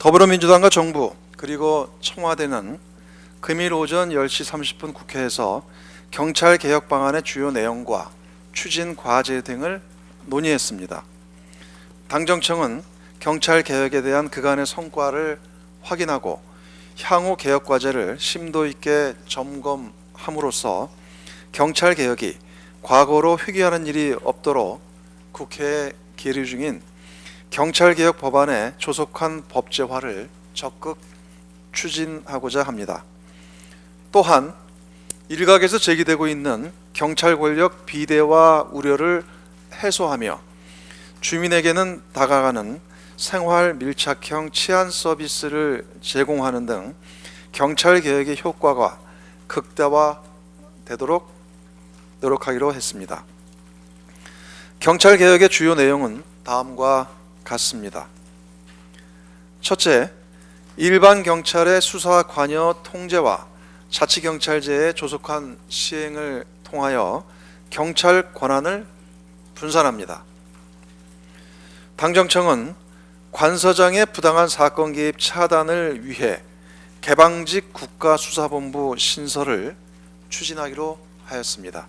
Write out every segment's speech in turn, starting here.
더불어민주당과 정부 그리고 청와대는 금일 오전 10시 30분 국회에서 경찰 개혁 방안의 주요 내용과 추진 과제 등을 논의했습니다. 당정청은 경찰 개혁에 대한 그간의 성과를 확인하고 향후 개혁 과제를 심도 있게 점검함으로써 경찰 개혁이 과거로 회귀하는 일이 없도록 국회에 계류 중인 경찰개혁 법안의 조속한 법제화를 적극 추진하고자 합니다. 또한 일각에서 제기되고 있는 경찰 권력 비대화 우려를 해소하며 주민에게는 다가가는 생활 밀착형 치안 서비스를 제공하는 등 경찰 개혁의 효과가 극대화되도록 노력하기로 했습니다. 경찰 개혁의 주요 내용은 다음과 같습니다. 첫째, 일반 경찰의 수사 관여 통제와 자치경찰제의 조속한 시행을 통하여 경찰 권한을 분산합니다. 당정청은 관서장의 부당한 사건 개입 차단을 위해 개방직 국가수사본부 신설을 추진하기로 하였습니다.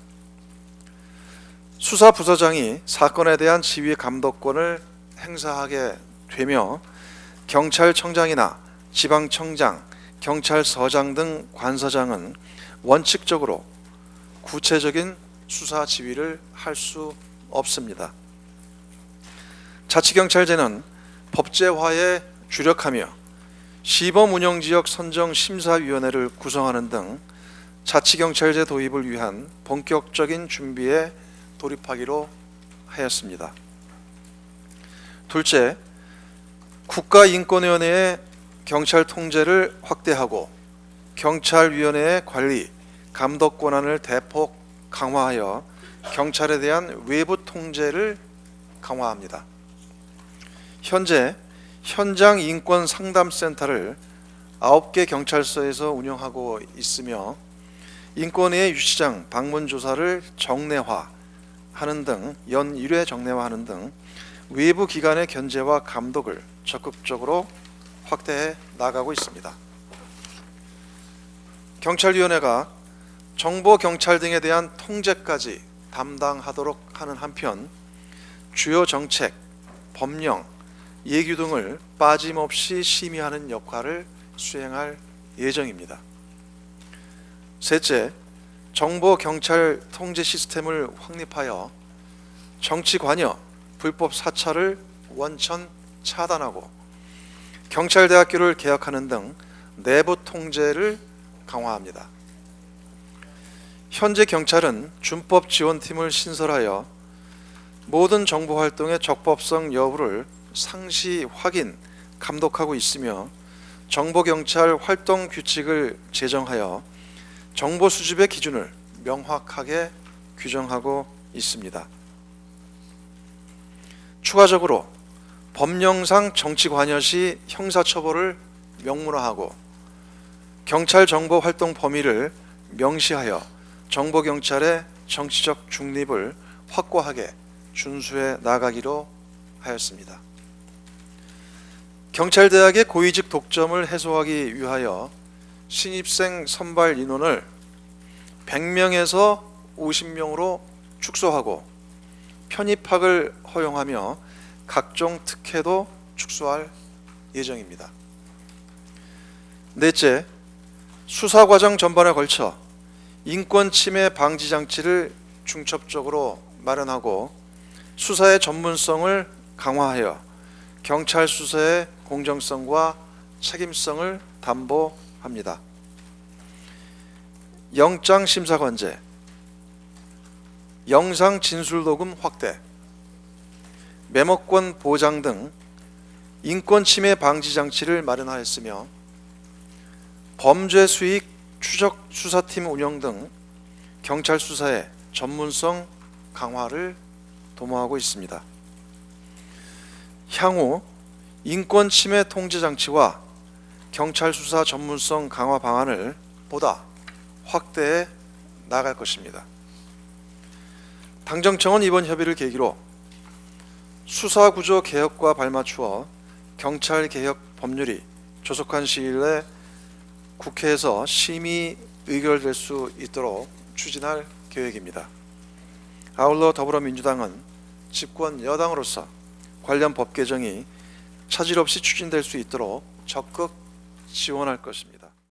수사부서장이 사건에 대한 지휘 감독권을 행사하게 되며 경찰청장이나 지방청장, 경찰서장 등 관서장은 원칙적으로 구체적인 수사 지휘를 할 수 없습니다. 자치경찰제는 법제화에 주력하며 시범운영지역 선정심사위원회를 구성하는 등 자치경찰제 도입을 위한 본격적인 준비에 돌입하기로 하였습니다. 둘째, 국가인권위원회의 경찰 통제를 확대하고 경찰위원회의 관리, 감독 권한을 대폭 강화하여 경찰에 대한 외부 통제를 강화합니다. 현재 현장 인권 상담센터를 9개 경찰서에서 운영하고 있으며 인권위의 유치장 방문 조사를 정례화하는 등 연 1회 정례화하는 등 외부 기관의 견제와 감독을 적극적으로 확대해 나가고 있습니다. 경찰위원회가 정보 경찰 등에 대한 통제까지 담당하도록 하는 한편 주요 정책, 법령, 예규 등을 빠짐없이 심의하는 역할을 수행할 예정입니다. 셋째, 정보 경찰 통제 시스템을 확립하여 정치 관여, 불법 사찰을 원천 차단하고 경찰대학교를 개혁하는 등 내부 통제를 강화합니다. 현재 경찰은 준법 지원팀을 신설하여 모든 정보 활동의 적법성 여부를 상시 확인, 감독하고 있으며 정보경찰 활동 규칙을 제정하여 정보 수집의 기준을 명확하게 규정하고 있습니다. 추가적으로 법령상 정치 관여 시 형사처벌을 명문화하고 경찰 정보 활동 범위를 명시하여 정보경찰의 정치적 중립을 확고하게 준수해 나가기로 하였습니다. 경찰대학의 고위직 독점을 해소하기 위하여 신입생 선발 인원을 100명에서 50명으로 축소하고 편입학을 허용하며 각종 특혜도 축소할 예정입니다. 넷째, 수사 과정 전반에 걸쳐 인권 침해 방지 장치를 중첩적으로 마련하고 수사의 전문성을 강화하여 경찰 수사의 공정성과 책임성을 담보합니다. 영장 심사 관제, 영상 진술 녹음 확대, 메모권 보장 등 인권 침해 방지 장치를 마련하였으며 범죄 수익 추적 수사팀 운영 등 경찰 수사의 전문성 강화를 도모하고 있습니다. 향후 인권 침해 통제 장치와 경찰 수사 전문성 강화 방안을 보다 확대해 나갈 것입니다. 당정청은 이번 협의를 계기로 수사구조 개혁과 발맞추어 경찰 개혁 법률이 조속한 시일 내에 국회에서 심의 의결될 수 있도록 추진할 계획입니다. 아울러 더불어민주당은 집권 여당으로서 관련 법 개정이 차질 없이 추진될 수 있도록 적극 지원할 것입니다.